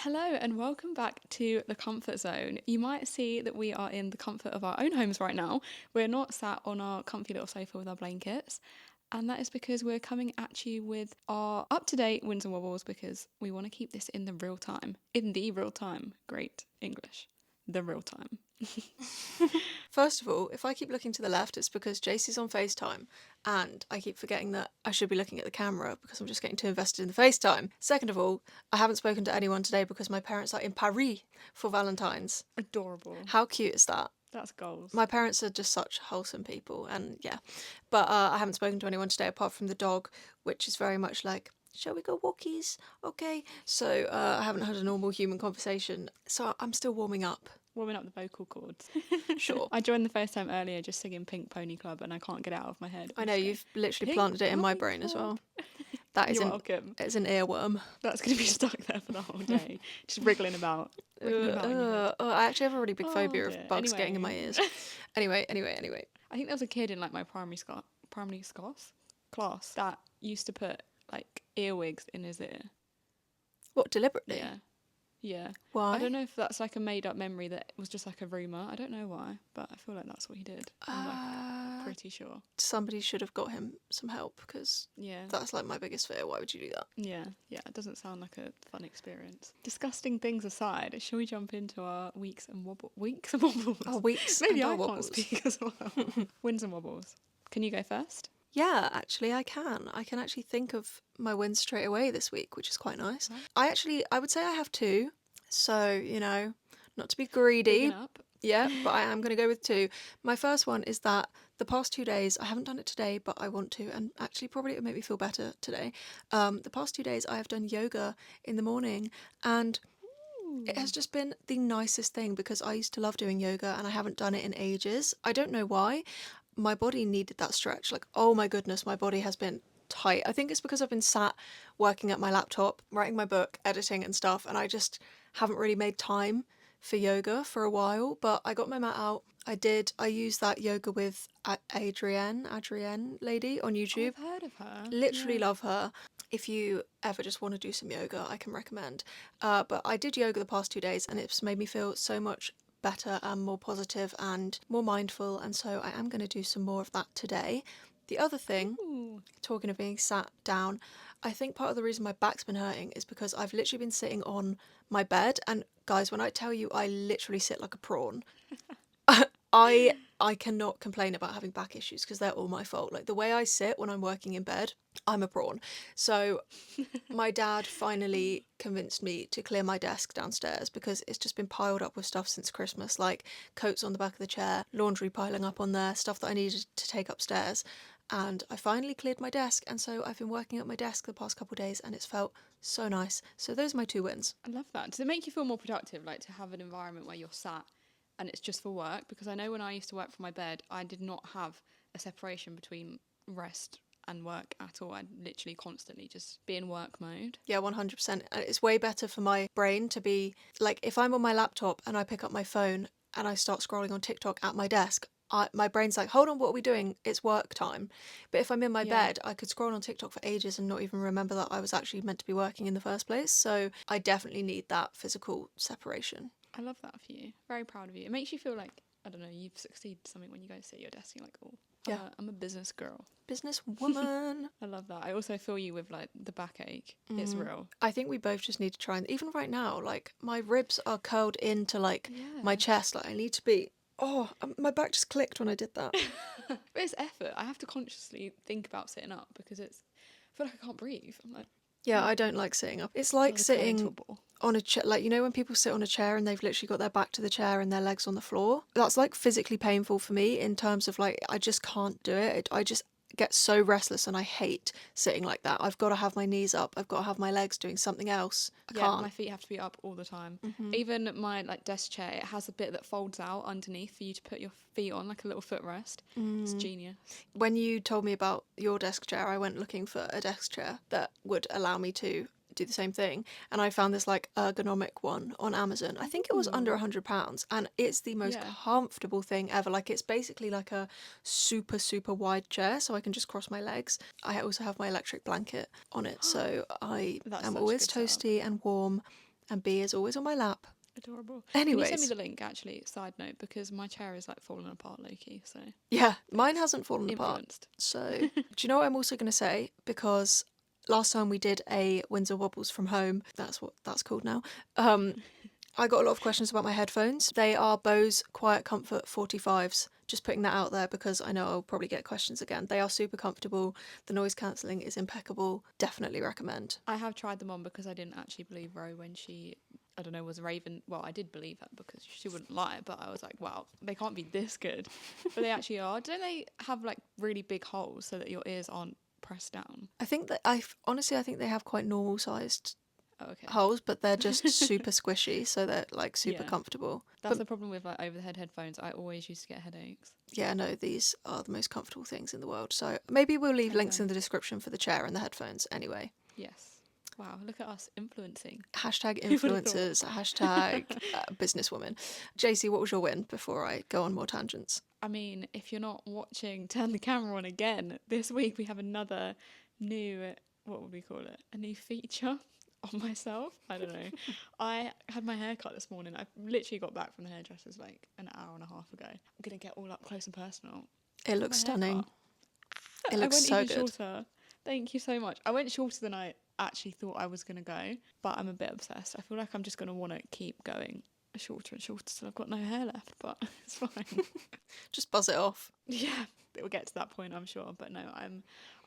Hello and welcome back to the comfort zone. You might see that we are in the comfort of our own homes right now. We're not sat on our comfy little sofa with our blankets, and that is because we're coming at you with our up-to-date wins and wobbles because we want to keep this in the real time. In the real time. Great English. The real time. First of all, if I keep looking to the left, it's because Jaycie's on FaceTime, and I keep forgetting that I should be looking at the camera because I'm just getting too invested in the FaceTime. Second of all, I haven't spoken to anyone today because my parents are in Paris for Valentine's. Adorable. How cute is that? That's goals. My parents are just such wholesome people, and yeah. But I haven't spoken to anyone today apart from the dog, which is very much like, shall we go walkies? Okay. So I haven't had a normal human conversation, so I'm still warming up. Warming up the vocal cords. Sure. I joined the FaceTime earlier just singing Pink Pony Club and I can't get it out of my head. I know, you've literally Pink planted it in my Pony brain as Club. well. That is You're welcome. It's an earworm. That's going to be stuck there for the whole day, just wriggling about. In your head. I actually have a really big phobia dear. of bugs getting in my ears. Anyway. I think there was a kid in like my primary class that used to put like earwigs in his ear. What, deliberately? Yeah. Why? I don't know if that's like a made up memory that was just like a rumour. I don't know why, but I feel like that's what he did. I'm like pretty sure. Somebody should have got him some help because Yeah. that's like my biggest fear. Why would you do that? Yeah, it doesn't sound like a fun experience. Disgusting things aside, shall we jump into our weeks and wobbles? Oh, weeks Maybe and I wobbles. can't speak as well. Wins and wobbles. Can you go first? Yeah, actually I can. I can actually think of my wins straight away this week, which is quite nice. Right. I would say I have two. So, you know, not to be greedy. Bigging up. Yeah, but I am going to go with two. My first one is that the past 2 days, I haven't done it today, but I want to, and actually probably it would make me feel better today. The past 2 days I have done yoga in the morning, and it has just been the nicest thing because I used to love doing yoga and I haven't done it in ages. I don't know why. My body needed that stretch. Like, oh my goodness, my body has been tight. I think it's because I've been sat working at my laptop, writing my book, editing and stuff, and I just haven't really made time for yoga for a while. But I got my mat out. I used that yoga with Adrienne lady on YouTube. I've heard of her. Literally love her. If you ever just want to do some yoga, I can recommend. But I did yoga the past 2 days and it's made me feel so much better and more positive and more mindful, and so I am going to do some more of that today. The other thing, talking of being sat down, I think part of the reason my back's been hurting is because I've literally been sitting on my bed, and guys, when I tell you I literally sit like a prawn, I cannot complain about having back issues because they're all my fault. Like the way I sit when I'm working in bed, I'm a prawn. So my dad finally convinced me to clear my desk downstairs because it's just been piled up with stuff since Christmas, like coats on the back of the chair, laundry piling up on there, stuff that I needed to take upstairs. And I finally cleared my desk, and so I've been working at my desk the past couple of days and it's felt so nice. So those are my two wins. I love that. Does it make you feel more productive, like to have an environment where you're sat and it's just for work? Because I know when I used to work from my bed, I did not have a separation between rest and work at all. I'd literally constantly just be in work mode. Yeah, 100%. And it's way better for my brain to be like, if I'm on my laptop and I pick up my phone and I start scrolling on TikTok at my desk, my brain's like, hold on, what are we doing? It's work time. But if I'm in my bed, I could scroll on TikTok for ages and not even remember that I was actually meant to be working in the first place. So I definitely need that physical separation. I love that for you. Very proud of you. It makes you feel like, I don't know, you've succeeded something when you go sit at your desk. You're like, oh, yeah, I'm a business girl. Business woman. I love that. I also feel you with like the backache. It's real. I think we both just need to try, and even right now, like my ribs are curled into like my chest. Like I need to be. Oh, my back just clicked when I did that. But it's effort. I have to consciously think about sitting up because I feel like I can't breathe. I'm like, yeah, I don't like sitting up. It's like sitting on a chair. Like, you know when people sit on a chair and they've literally got their back to the chair and their legs on the floor? That's like physically painful for me in terms of like, I just can't do it. I just get so restless and I hate sitting like that. I've got to have my knees up. I've got to have my legs doing something else. I can't. My feet have to be up all the time. Even my like desk chair, it has a bit that folds out underneath for you to put your feet on, like a little footrest. It's genius. When you told me about your desk chair, I went looking for a desk chair that would allow me to do the same thing, and I found this like ergonomic one on Amazon. I think it was under £100, and it's the most comfortable thing ever. Like it's basically like a super wide chair, so I can just cross my legs. I also have my electric blanket on it, so I am always toasty and warm and B is always on my lap. Adorable. Can you send me Anyways, the link, actually, side note, because my chair is like falling apart, low-key, so yeah, mine hasn't fallen apart. influenced. So, do you know what I'm also going to say? Because last time we did a Windsor Wobbles from home, that's what that's called now. I got a lot of questions about my headphones. They are Bose Quiet Comfort 45s. Just putting that out there because I know I'll probably get questions again. They are super comfortable. The noise cancelling is impeccable. Definitely recommend. I have tried them on because I didn't actually believe Ro when she, I don't know, was raving. Well, I did believe her because she wouldn't lie, but I was like, wow, they can't be this good. But they actually are. Don't they have like really big holes so that your ears aren't pressed down? I think that honestly I think they have quite normal sized Oh, okay. holes, but they're just super squishy, so they're like super Yeah. comfortable. That's But the problem with like over-the-head headphones. I always used to get headaches. yeah, no, these are the most comfortable things in the world. So maybe we'll leave links in Okay. the description for the chair and the headphones anyway. Yes. Wow, look at us influencing. Hashtag Who would have thought? influencers, hashtag businesswoman. Jaycie, what was your win before I go on more tangents? I mean, if you're not watching, turn the camera on again. This week we have another new, what would we call it? A new feature on myself. I don't know. I had my hair cut this morning. I literally got back from the hairdresser's like an hour and a half ago. I'm going to get all up close and personal. It looks My stunning. haircut. It I looks went so even good. shorter. Thank you so much. I went shorter than I actually thought I was going to go, but I'm a bit obsessed. I feel like I'm just going to want to keep going shorter and shorter till I've got no hair left, but it's fine. Just buzz it off. Yeah, it will get to that point, I'm sure. But no,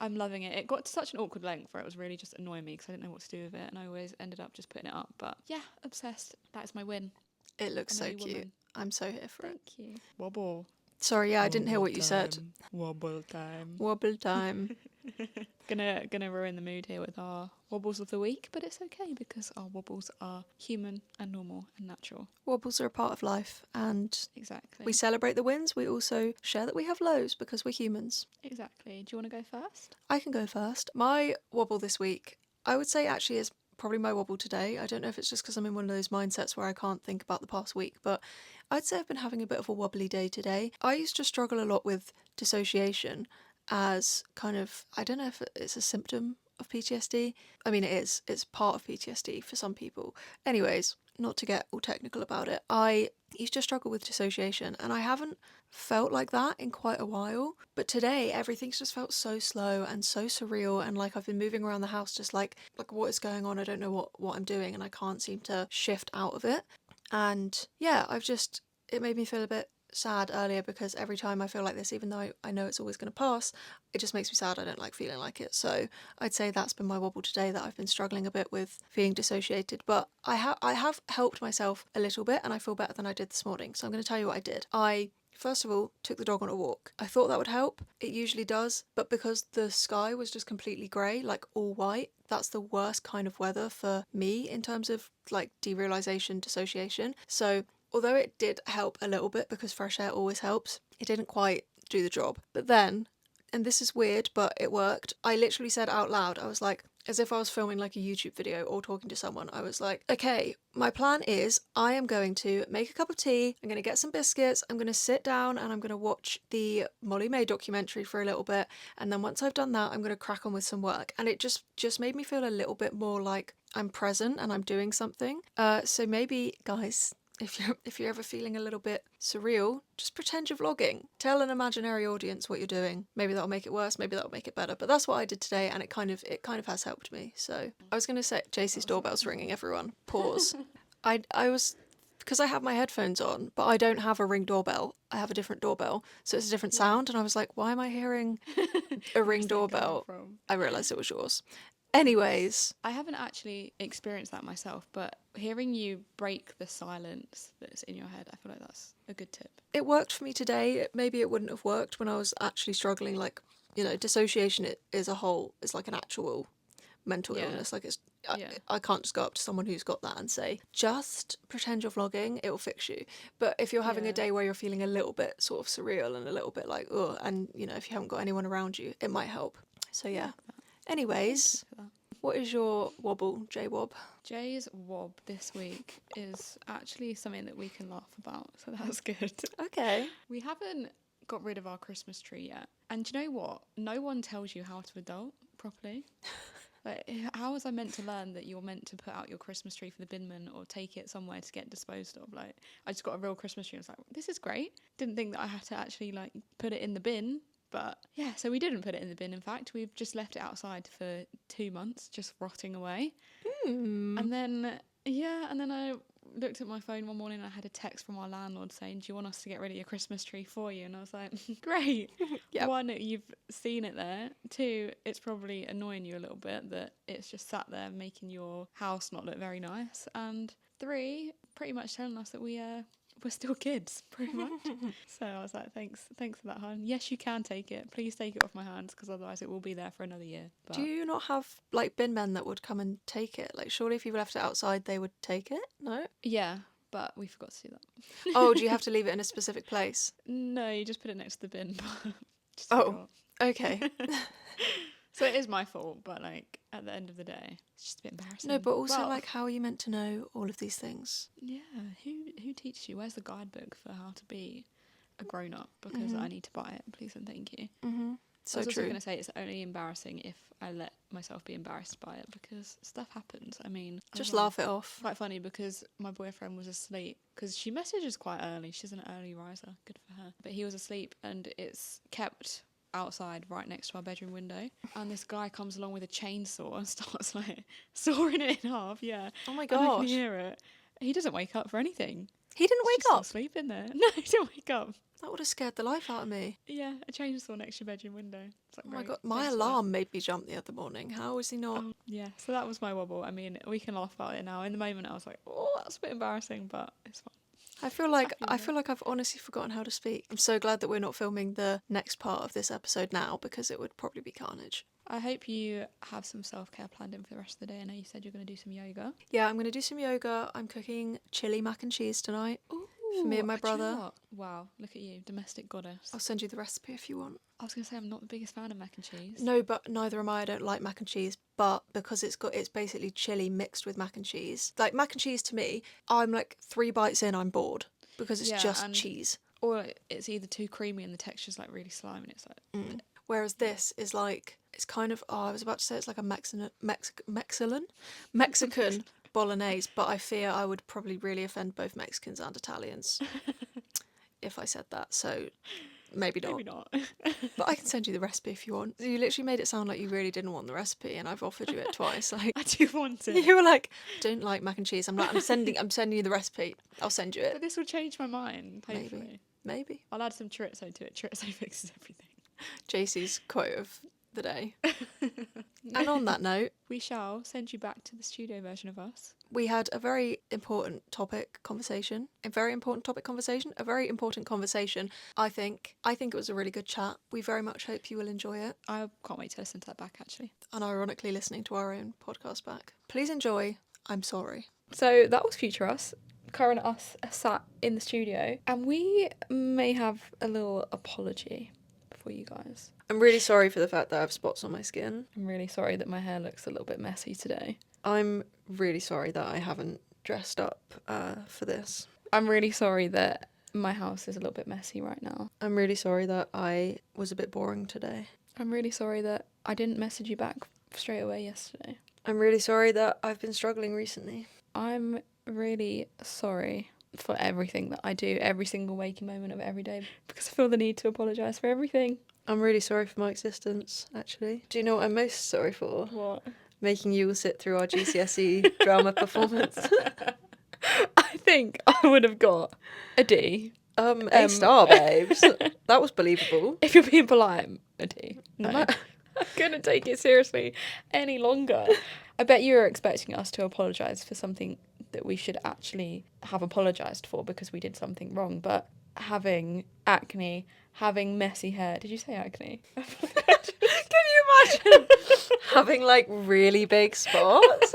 I'm loving it. It got to such an awkward length where it was really just annoying me because I didn't know what to do with it, and I always ended up just putting it up. But yeah, obsessed. That is my win. It looks I'm a so new cute. woman. I'm so here for it. Thank you. Wobble. Sorry, yeah, I didn't hear Wobble what you said. time. Wobble time. Wobble time. Gonna ruin the mood here with our wobbles of the week, but it's okay because our wobbles are human and normal and natural. Wobbles are a part of life, and Exactly. we celebrate the wins. We also share that we have lows because we're humans. Exactly. Do you want to go first? I can go first. My wobble this week, I would say actually is probably my wobble today. I don't know if it's just because I'm in one of those mindsets where I can't think about the past week, but I'd say I've been having a bit of a wobbly day today. I used to struggle a lot with dissociation as kind of, I don't know if it's a symptom of PTSD. I mean, it is. It's part of PTSD for some people. Anyways, not to get all technical about it, I used to struggle with dissociation and I haven't felt like that in quite a while. But today, everything's just felt so slow and so surreal, and like I've been moving around the house just like what is going on? I don't know what I'm doing, and I can't seem to shift out of it. And yeah, it made me feel a bit sad earlier because every time I feel like this, even though I know it's always going to pass, it just makes me sad. I don't like feeling like it. So I'd say that's been my wobble today, that I've been struggling a bit with feeling dissociated. But I have helped myself a little bit and I feel better than I did this morning. So I'm going to tell you what I did. I first of all took the dog on a walk. I thought that would help. It usually does. But because the sky was just completely grey, like all white, that's the worst kind of weather for me in terms of like derealisation, dissociation. So although it did help a little bit because fresh air always helps, it didn't quite do the job. But then, and this is weird, but it worked, I literally said out loud, I was like, as if I was filming like a YouTube video or talking to someone, I was like, okay, my plan is I am going to make a cup of tea, I'm going to get some biscuits, I'm going to sit down and I'm going to watch the Molly May documentary for a little bit, and then once I've done that, I'm going to crack on with some work. And it just made me feel a little bit more like I'm present and I'm doing something. So maybe, guys, if you're ever feeling a little bit surreal, just pretend you're vlogging. Tell an imaginary audience what you're doing. Maybe that'll make it worse, maybe that'll make it better. But that's what I did today, and it kind of has helped me. So I was gonna say Jaycee's doorbell's ringing, everyone. Pause. I was, because I have my headphones on, but I don't have a Ring doorbell. I have a different doorbell, so it's a different sound, and I was like, why am I hearing a Ring Where's that coming doorbell? from? I realised it was yours. Anyways, I haven't actually experienced that myself, but hearing you break the silence that's in your head, I feel like that's a good tip. it worked for me today. Maybe it wouldn't have worked when I was actually struggling. Like, dissociation is a whole, is like an actual mental Yeah. illness. Like Yeah. I can't just go up to someone who's got that and say, just pretend you're vlogging, it will fix you. But if you're having a Yeah. day where you're feeling a little bit sort of surreal and a little bit like, oh, and if you haven't got anyone around you, it might help. So yeah. Like that. Anyways, For that. what is your wobble, J-Wob? Jay's wob this week is actually something that we can laugh about, so that's good. Okay. We haven't got rid of our Christmas tree yet. And do you know what? No one tells you how to adult properly. Like, how was I meant to learn that you're meant to put out your Christmas tree for the binman or take it somewhere to get disposed of? Like, I just got a real Christmas tree. I was like, this is great. Didn't think that I had to actually like put it in the bin. But yeah, so we didn't put it in the bin. In fact, we've just left it outside for 2 months, just rotting away. And then, I looked at my phone one morning and I had a text from our landlord saying, do you want us to get rid of your Christmas tree for you? And I was like, great. Yep. 1, you've seen it there. 2, it's probably annoying you a little bit that it's just sat there making your house not look very nice. And 3, pretty much telling us that we're still kids, pretty much. So I was like, thanks for that, hon. Yes, you can take it. Please take it off my hands, because otherwise it will be there for another year. But Do you not have like bin men that would come and take it? Like, surely if you left it outside, they would take it? No. yeah, but we forgot to do that. Oh, do you have to leave it in a specific place? No, you just put it next to the bin. Just Oh, forgot. okay. So it is my fault, but like at the end of the day, it's just a bit embarrassing. No, but also Well, like, how are you meant to know all of these things? yeah, who teaches you? Where's the guidebook for how to be a grown up? Because I need to buy it, please and thank you. Mm-hmm. I So was also true. going to say it's only embarrassing if I let myself be embarrassed by it, because stuff happens. I mean, Just I don't know. laugh it off. Quite funny because my boyfriend was asleep, because she messages quite early. She's an early riser, good for her. But he was asleep and it's kept outside right next to our bedroom window, and this guy comes along with a chainsaw and starts like sawing it in half. Yeah. Oh my And I can gosh. hear it. He doesn't wake up for anything. He didn't He's wake just up. still asleep in there. No, he didn't wake up. That would have scared the life out of me. Yeah, a chainsaw next to your bedroom window. It's like, Oh my great, god, my thanks for that. alarm made me jump the other morning. How is he not? Oh, yeah, so that was my wobble. I mean, we can laugh about it now. In the moment, I was like, oh, that's a bit embarrassing, but it's fine. I feel like I've honestly forgotten how to speak. I'm so glad that we're not filming the next part of this episode now, because it would probably be carnage. I hope you have some self-care planned in for the rest of the day. I know you said you're going to do some yoga. Yeah, I'm going to do some yoga. I'm cooking chili mac and cheese tonight. For me and my do you know brother. what? Wow, look at you, domestic goddess. I'll send you the recipe if you want. I was going to say I'm not the biggest fan of mac and cheese. No, but neither am I. I don't like mac and cheese, but because it's basically chili mixed with mac and cheese. Like, mac and cheese to me, I'm like 3 bites in, I'm bored, because it's Yeah, just and- cheese. Or it's either too creamy and the texture's like really slimy and it's like... Whereas this is like, it's kind of, I was about to say it's like a Mexican bolognese, but I fear I would probably really offend both Mexicans and Italians if I said that, so maybe not. Maybe not. But I can send you the recipe if you want. You literally made it sound like you really didn't want the recipe, and I've offered you it twice. Like, I do want it. you were like, don't like mac and cheese. I'm like, I'm sending you the recipe. I'll send you But it. this will change my mind, hopefully. Maybe. I'll add some chorizo to it. Chorizo fixes everything. Jaycie's quote of the day. And on that note, We shall send you back to the studio version of us. we had a very important topic conversation. A very important conversation. I think it was a really good chat. We very much hope you will enjoy it. I can't wait to listen to that back, actually. And ironically listening to our own podcast back. Please enjoy. I'm sorry. So that was future us. Current us sat in the studio. And we may have a little apology for you guys. I'm really sorry for the fact that I have spots on my skin. I'm really sorry that my hair looks a little bit messy today. I'm really sorry that I haven't dressed up for this. I'm really sorry that my house is a little bit messy right now. I'm really sorry that I was a bit boring today. I'm really sorry that I didn't message you back straight away yesterday. I'm really sorry that I've been struggling recently. I'm really sorry for everything that I do every single waking moment of every day, because I feel the need to apologise for everything. I'm really sorry for my existence, actually. Do you know what I'm most sorry for? What? Making you all sit through our GCSE drama performance. I think I would have got a D. A star, babes. That was believable. If you're being polite, a D. No. Ma- I couldn't take it seriously any longer. I bet you were expecting us to apologise for something that we should actually have apologised for because we did something wrong. But having acne, having messy hair... Did you say acne? Can you imagine having like really big spots?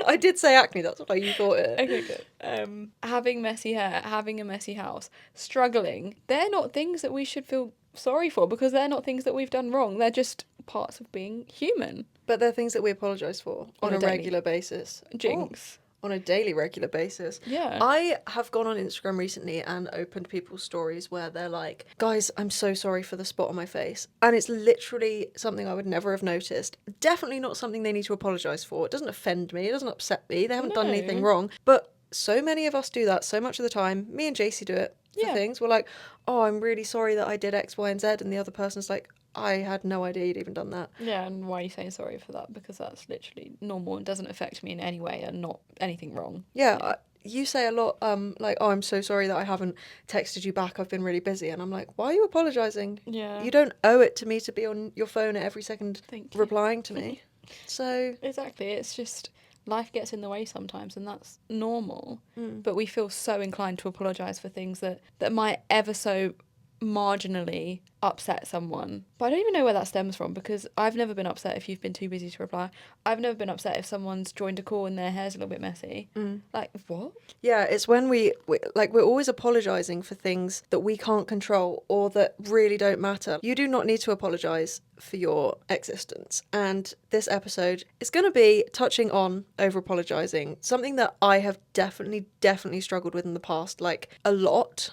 I did say acne, that's why you thought it. Okay, good. Having messy hair, having a messy house, struggling, they're not things that we should feel sorry for, because they're not things that we've done wrong. They're just parts of being human. But they're things that we apologise for on a daily regular basis. Jinx. on a daily, regular basis. Yeah. I have gone on Instagram recently and opened people's stories where they're like, guys, I'm so sorry for the spot on my face. And it's literally something I would never have noticed. Definitely not something they need to apologise for. It doesn't offend me. It doesn't upset me. They haven't done anything wrong. But so many of us do that so much of the time. Me and Jaycie do it for things. We're like, oh, I'm really sorry that I did X, Y, and Z. And the other person's like, I had no idea you'd even done that. Yeah, and why are you saying sorry for that? Because that's literally normal and doesn't affect me in any way and not anything wrong. Yeah. You say a lot, like, oh, I'm so sorry that I haven't texted you back. I've been really busy. And I'm like, why are you apologising? Yeah. You don't owe it to me to be on your phone at every second Thank you. replying to me. So... Exactly. It's just life gets in the way sometimes and that's normal. But we feel so inclined to apologise for things that might ever so marginally upset someone. But I don't even know where that stems from, because I've never been upset if you've been too busy to reply. I've never been upset if someone's joined a call and their hair's a little bit messy. Like, what? Yeah, it's when we're always apologising for things that we can't control or that really don't matter. You do not need to apologise for your existence. And this episode is going to be touching on over-apologising, something that I have definitely struggled with in the past, like a lot.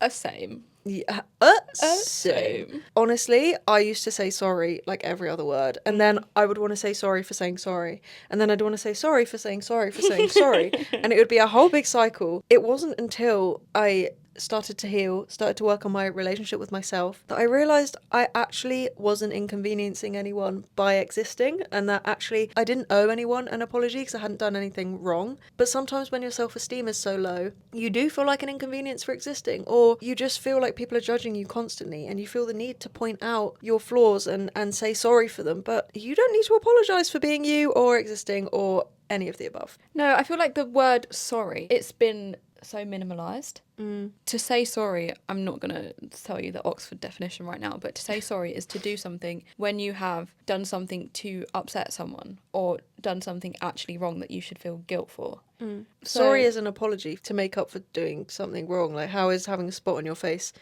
Same. Yeah, Same. Honestly, I used to say sorry like every other word, and then I would want to say sorry for saying sorry, and then I'd want to say sorry for saying sorry for saying sorry, and it would be a whole big cycle. It wasn't until I started to heal, started to work on my relationship with myself, that I realised I actually wasn't inconveniencing anyone by existing, and that actually I didn't owe anyone an apology because I hadn't done anything wrong. But sometimes when your self-esteem is so low, you do feel like an inconvenience for existing, or you just feel like people are judging you constantly and you feel the need to point out your flaws and say sorry for them. But you don't need to apologise for being you or existing or any of the above. No, I feel like the word sorry, it's been so minimalised. To say sorry, I'm not going to tell you the Oxford definition right now, but to say sorry is to do something when you have done something to upset someone or done something actually wrong that you should feel guilt for. Sorry is an apology to make up for doing something wrong. Like, how is having a spot on your face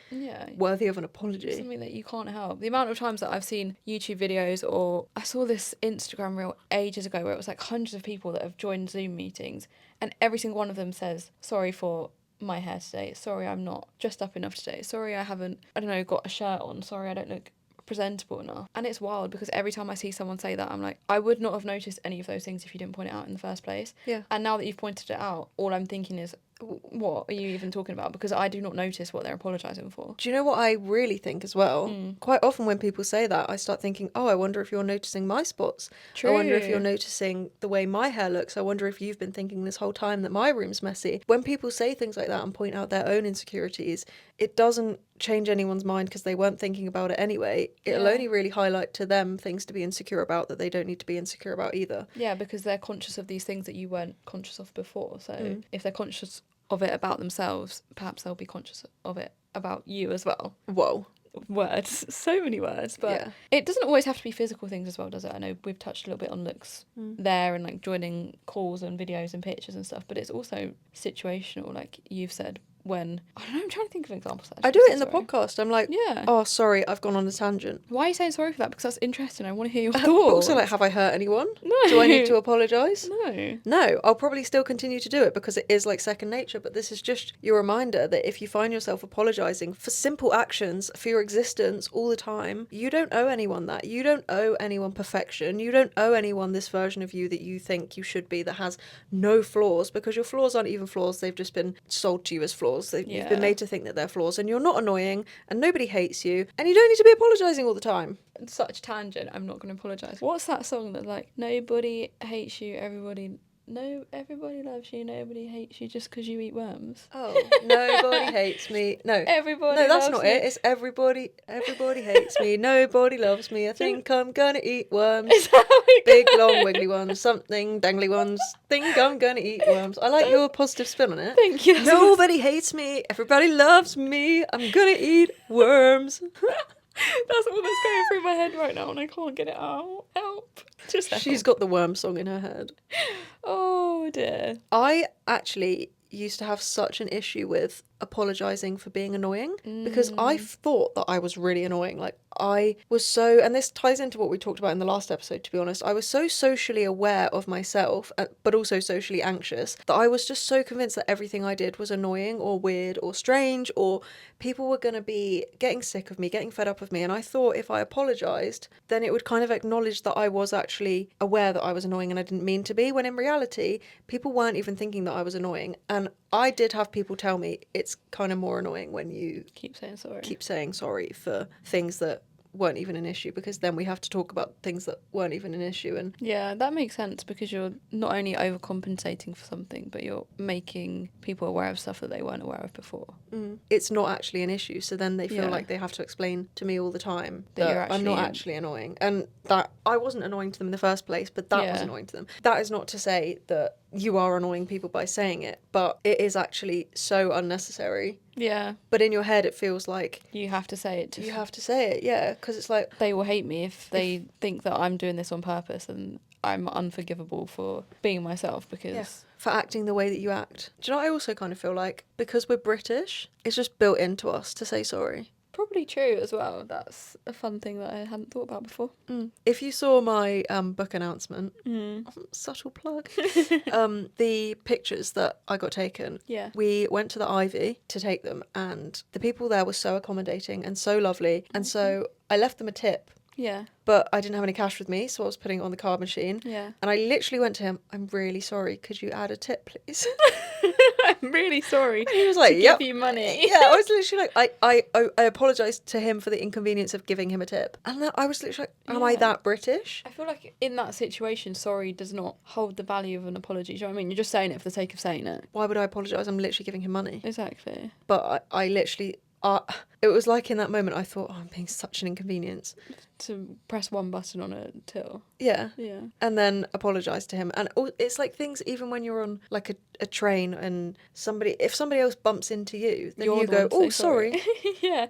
worthy of an apology? Something that you can't help. The amount of times that I've seen YouTube videos, or I saw this Instagram reel ages ago where it was like hundreds of people that have joined Zoom meetings, and every single one of them says, sorry for my hair today, sorry I'm not dressed up enough today, sorry I haven't, I don't know, got a shirt on, sorry I don't look presentable enough. And it's wild because every time I see someone say that, I'm like, I would not have noticed any of those things if you didn't point it out in the first place. Yeah. And now that you've pointed it out, all I'm thinking is, what are you even talking about? Because I do not notice what they're apologising for. Do you know what I really think as well? Quite often when people say that, I start thinking, oh, I wonder if you're noticing my spots. True. I wonder if you're noticing the way my hair looks. I wonder if you've been thinking this whole time that my room's messy. When people say things like that and point out their own insecurities, it doesn't change anyone's mind because they weren't thinking about it anyway. It'll only really highlight to them things to be insecure about that they don't need to be insecure about either. Yeah, because they're conscious of these things that you weren't conscious of before. So if they're conscious of it about themselves, perhaps they'll be conscious of it about you as well. Whoa. Words, so many words, but it doesn't always have to be physical things as well, does it? I know we've touched a little bit on looks there and like joining calls and videos and pictures and stuff, but it's also situational, like you've said. When, I don't know, I'm trying to think of examples. I do it in the podcast. I'm like, oh, sorry, I've gone on a tangent. Why are you saying sorry for that? Because that's interesting. I want to hear your thoughts. Also, like, have I hurt anyone? No. Do I need to apologise? No. No, I'll probably still continue to do it because it is like second nature, but this is just your reminder that if you find yourself apologising for simple actions, for your existence all the time, you don't owe anyone that. You don't owe anyone perfection. You don't owe anyone this version of you that you think you should be that has no flaws, because your flaws aren't even flaws. They've just been sold to you as flaws. You've been made to think that they're flaws, and you're not annoying, and nobody hates you, and you don't need to be apologising all the time. Such tangent, I'm not going to apologise. What's that song that's like, nobody hates you, everybody loves you, nobody hates you just because you eat worms? Oh, nobody hates me. No. Everybody No, that's loves not you. it. It's everybody hates me. Nobody loves me. I think I'm gonna eat worms. Is that how it Big, goes? long, wiggly ones. Something dangly ones. Think I'm gonna eat worms. I like your positive spin on it. Thank you. Nobody hates me. Everybody loves me. I'm gonna eat worms. That's all that's going through my head right now and I can't get it out. Help. Just She's got the worm song in her head. Oh dear. I actually used to have such an issue with apologising for being annoying because I thought that I was really annoying. Like, I was so, and this ties into what we talked about in the last episode, to be honest, I was so socially aware of myself, but also socially anxious, that I was just so convinced that everything I did was annoying or weird or strange, or people were going to be getting sick of me, getting fed up of me. And I thought if I apologised, then it would kind of acknowledge that I was actually aware that I was annoying and I didn't mean to be, when in reality, people weren't even thinking that I was annoying. And I did have people tell me it's kind of more annoying when you Keep saying sorry for things that weren't even an issue, because then we have to talk about things that weren't even an issue. And yeah, that makes sense, because you're not only overcompensating for something, but you're making people aware of stuff that they weren't aware of before. It's not actually an issue, so then they feel Yeah. like they have to explain to me all the time That that you're I'm not actually- actually annoying, and that I wasn't annoying to them in the first place, but that was Yeah. annoying to them. That is not to say that you are annoying people by saying it, but it is actually so unnecessary. Yeah, But in your head it feels like you have to say it. you have to say it, yeah, because it's like, They will hate me if they think that I'm doing this on purpose, and I'm unforgivable for being myself, because yeah, for acting the way that you act. Do you know what I also kind of feel like? Because we're British, it's just built into us to say sorry. probably true as well. That's a fun thing that I hadn't thought about before. If you saw my book announcement, subtle plug, the pictures that I got taken, Yeah. we went to the Ivy to take them, and the people there were so accommodating and so lovely, and so I left them a tip, Yeah. but I didn't have any cash with me, so I was putting it on the card machine. Yeah. And I literally went to him, I'm really sorry, could you add a tip, please? I'm really sorry. And he was like, to yep. give you money. Yeah, I was literally like, I apologised to him for the inconvenience of giving him a tip. And I was literally like, am I Yeah. that British? I feel like in that situation, sorry does not hold the value of an apology. Do you know what I mean? You're just saying it for the sake of saying it. Why would I apologise? I'm literally giving him money. Exactly. But I literally, it was like in that moment I thought, oh, I'm being such an inconvenience. To press one button on a till. Yeah. Yeah. And then apologise to him. And it's like things, even when you're on like a train and if somebody else bumps into you, then You're you the go, one to oh, say sorry. Yeah.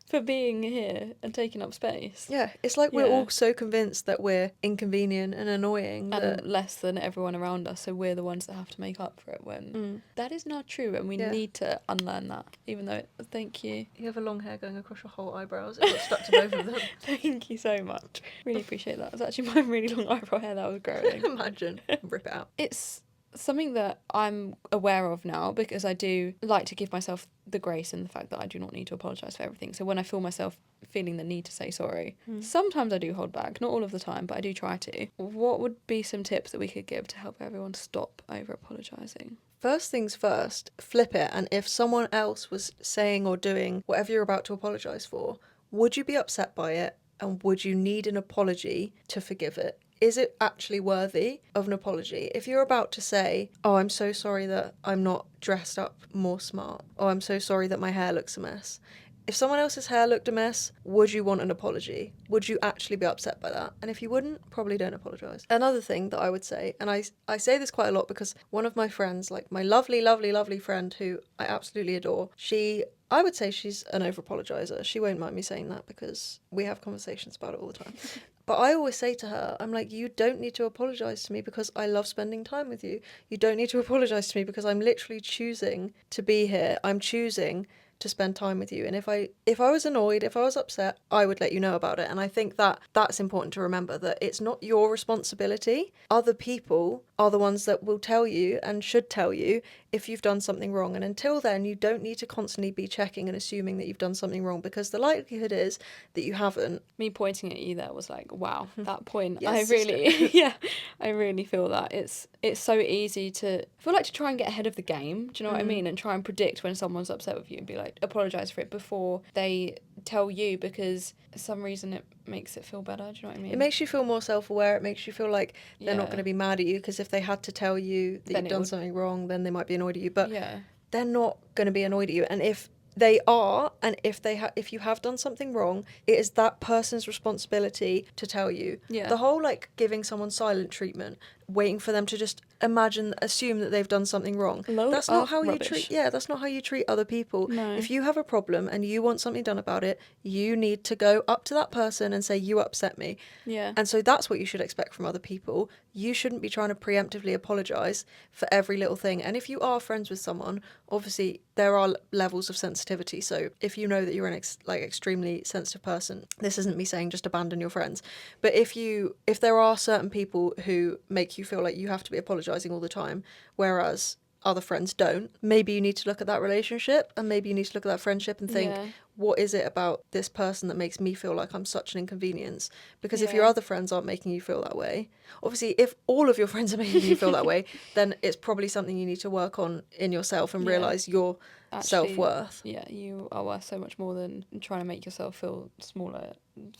For being here and taking up space. Yeah, it's like we're Yeah. all so convinced that we're inconvenient and annoying. And less than everyone around us, so we're the ones that have to make up for it, when that is not true, and we Yeah. need to unlearn that, even though thank you. You have a long hair going across your whole eyebrows. It got stuck to both of them. Thank you so much. Really appreciate that. It's actually my really long eyebrow hair that was growing. Imagine. Rip it out. It's something that I'm aware of now, because I do like to give myself the grace and the fact that I do not need to apologise for everything. So when I feel myself feeling the need to say sorry, sometimes I do hold back, not all of the time, but I do try to. What would be some tips that we could give to help everyone stop over-apologising? First things first, flip it. And if someone else was saying or doing whatever you're about to apologise for, would you be upset by it? And would you need an apology to forgive it? Is it actually worthy of an apology? If you're about to say, oh, I'm so sorry that I'm not dressed up more smart, or I'm so sorry that my hair looks a mess. If someone else's hair looked a mess, would you want an apology? Would you actually be upset by that? And if you wouldn't, probably don't apologise. Another thing that I would say, and I say this quite a lot because one of my friends, like my lovely, lovely, lovely friend who I absolutely adore, I would say she's an over-apologiser. She won't mind me saying that because we have conversations about it all the time. But I always say to her, I'm like, you don't need to apologise to me because I love spending time with you. You don't need to apologise to me because I'm literally choosing to be here. I'm choosing to spend time with you. And if I was annoyed, if I was upset, I would let you know about it. And I think that that's important to remember, that it's not your responsibility. Other people are the ones that will tell you and should tell you if you've done something wrong. And until then, you don't need to constantly be checking and assuming that you've done something wrong, because the likelihood is that you haven't. Me pointing at you there was like, wow, that point. Yes, I really, yeah, I really feel that. It's so easy to feel like to try and get ahead of the game. Do you know what I mean? And try and predict when someone's upset with you and be like, apologise for it before they tell you, because for some reason it makes it feel better. Do you know what I mean? It makes you feel more self-aware. It makes you feel like they're not Yeah. going to be mad at you, because if they had to tell you that Then you've it done would- something wrong, then they might be annoyed at you. But Yeah. they're not going to be annoyed at you. And if they are, and if you have done something wrong, it is that person's responsibility to tell you. Yeah. The whole like giving someone silent treatment, waiting for them to just assume that they've done something wrong. That's not how you treat that's not how you treat other people. No. If you have a problem and you want something done about it, you need to go up to that person and say, you upset me. Yeah. And so that's what you should expect from other people. You shouldn't be trying to preemptively apologise for every little thing. And if you are friends with someone, obviously there are levels of sensitivity. So if you know that you're an extremely sensitive person, this isn't me saying just abandon your friends. But if there are certain people who make you feel like you have to be apologising all the time, whereas other friends don't, maybe you need to look at that relationship, and maybe you need to look at that friendship and think, what is it about this person that makes me feel like I'm such an inconvenience? Because if your other friends aren't making you feel that way, obviously if all of your friends are making you feel that way, then it's probably something you need to work on in yourself and realise your self-worth. Yeah, you are worth so much more than trying to make yourself feel smaller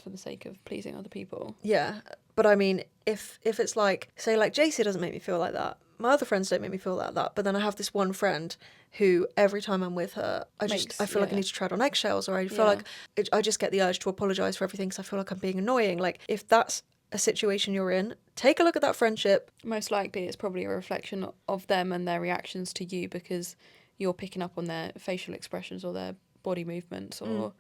for the sake of pleasing other people. Yeah, but I mean, if it's like, say, like Jaycie doesn't make me feel like that, my other friends don't make me feel like that, but then I have this one friend who every time I'm with her, I feel like I need to tread on eggshells, or I feel like I just get the urge to apologise for everything because I feel like I'm being annoying. Like, if that's a situation you're in, take a look at that friendship. Most likely it's probably a reflection of them and their reactions to you, because you're picking up on their facial expressions or their body movements, or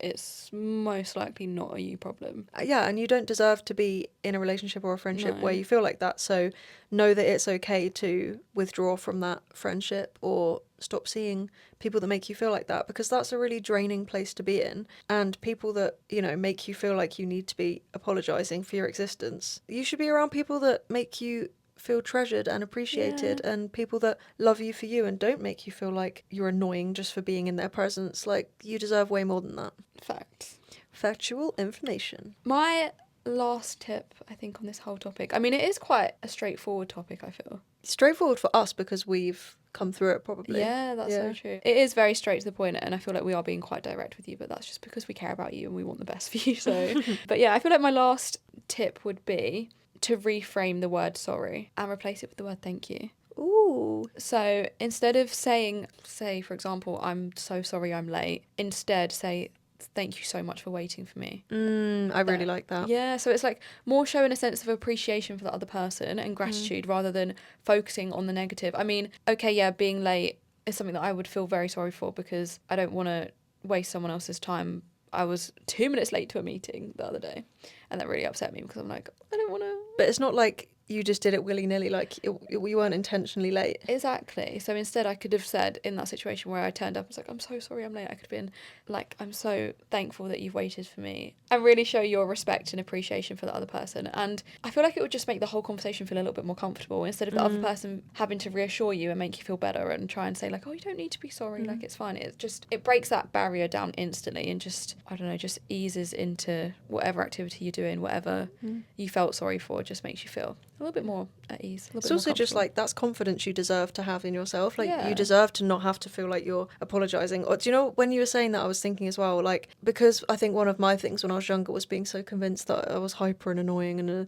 it's most likely not a you problem. Yeah, and you don't deserve to be in a relationship or a friendship where you feel like that. So know that it's okay to withdraw from that friendship or stop seeing people that make you feel like that, because that's a really draining place to be in. And people that, make you feel like you need to be apologising for your existence, you should be around people that make you feel treasured and appreciated, and people that love you for you and don't make you feel like you're annoying just for being in their presence. Like, you deserve way more than that. Facts. Factual information. My last tip, I think, on this whole topic, I mean, it is quite a straightforward topic, I feel. Straightforward for us because we've come through it, probably. Yeah, that's so true. It is very straight to the point, and I feel like we are being quite direct with you, but that's just because we care about you and we want the best for you. So but yeah, I feel like my last tip would be to reframe the word sorry and replace it with the word thank you. Ooh. So instead of saying, say, for example, I'm so sorry I'm late, instead say, thank you so much for waiting for me. I really like that. Yeah, so it's like more showing a sense of appreciation for the other person and gratitude rather than focusing on the negative. I mean, okay, yeah, being late is something that I would feel very sorry for, because I don't want to waste someone else's time. I was 2 minutes late to a meeting the other day, and that really upset me because I'm like, I don't want to. But it's not like you just did it willy-nilly, like you weren't intentionally late. Exactly. So instead I could have said, in that situation where I turned up, I was like, I'm so sorry I'm late, I could have been like, I'm so thankful that you've waited for me, and really show your respect and appreciation for the other person. And I feel like it would just make the whole conversation feel a little bit more comfortable, instead of the other person having to reassure you and make you feel better and try and say like, oh, you don't need to be sorry, like it's fine. It breaks that barrier down instantly and just, I don't know, just eases into whatever activity you're doing, whatever you felt sorry for, just makes you feel a little bit more at ease. It's also just like, that's confidence you deserve to have in yourself. Like, Yeah. you deserve to not have to feel like you're apologising. Or do you know, when you were saying that, I was thinking as well, like, because I think one of my things when I was younger was being so convinced that I was hyper and annoying, and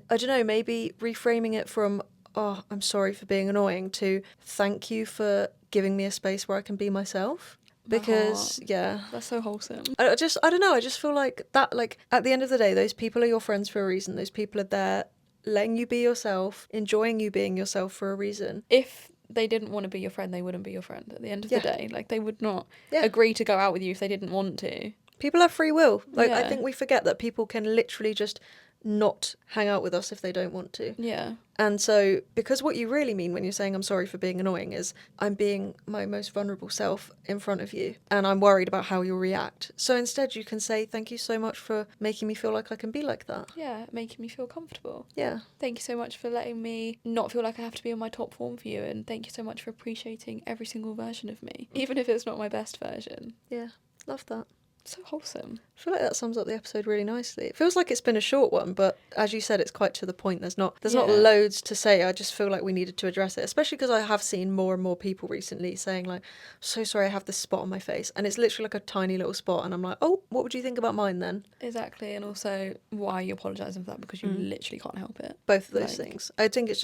I don't know, maybe reframing it from, oh, I'm sorry for being annoying, to thank you for giving me a space where I can be myself. Because that's so wholesome. I don't know, I just feel like that, like, at the end of the day, those people are your friends for a reason. Those people are there letting you be yourself, enjoying you being yourself for a reason. If they didn't want to be your friend, they wouldn't be your friend at the end of the day. Like, they would not agree to go out with you if they didn't want to. People have free will. Like, I think we forget that people can literally just not hang out with us if they don't want to. Yeah. And so, because what you really mean when you're saying I'm sorry for being annoying is, I'm being my most vulnerable self in front of you, and I'm worried about how you'll react. So instead you can say, thank you so much for making me feel like I can be like that. Yeah, making me feel comfortable. Yeah. Thank you so much for letting me not feel like I have to be on my top form for you, and thank you so much for appreciating every single version of me, even if it's not my best version. Yeah, love that. So wholesome. I feel like that sums up the episode really nicely. It feels like it's been a short one, but as you said, it's quite to the point. There's not loads to say. I just feel like we needed to address it, especially because I have seen more and more people recently saying like, so sorry, I have this spot on my face, and it's literally like a tiny little spot, and I'm like, oh, what would you think about mine then? Exactly. And also, why are you apologising for that? Because you literally can't help it. Both of those things. I think it's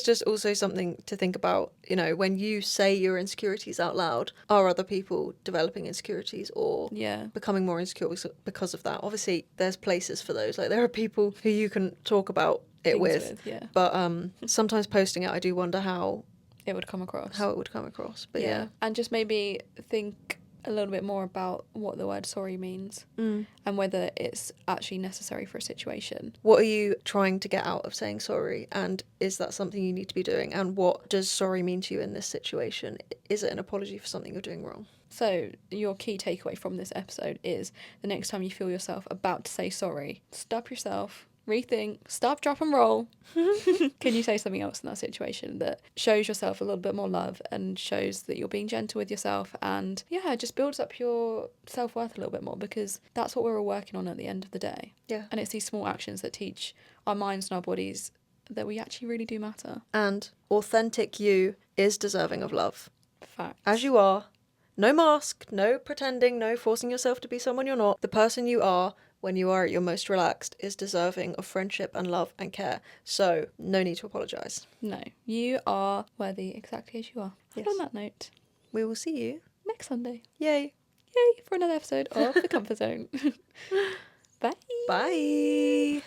just also something to think about, when you say your insecurities out loud, are other people developing insecurities or becoming more insecure because of that? Obviously, there's places for those. Like, there are people who you can talk about it things with. Yeah, But sometimes posting it, I do wonder how it would come across. But yeah. And just maybe think a little bit more about what the word sorry means and whether it's actually necessary for a situation. What are you trying to get out of saying sorry, and is that something you need to be doing? And what does sorry mean to you in this situation? Is it an apology for something you're doing wrong? So your key takeaway from this episode is the next time you feel yourself about to say sorry, stop yourself, rethink, stop, drop and roll. Can you say something else in that situation that shows yourself a little bit more love and shows that you're being gentle with yourself, and just builds up your self-worth a little bit more, because that's what we're all working on at the end of the day. Yeah. And it's these small actions that teach our minds and our bodies that we actually really do matter. And authentic you is deserving of love. Facts. As you are. No mask, no pretending, no forcing yourself to be someone you're not. The person you are when you are at your most relaxed is deserving of friendship and love and care. So, no need to apologise. No, you are worthy exactly as you are. Yes. And on that note, we will see you next Sunday. Yay. Yay for another episode of The Comfort Zone. Bye. Bye.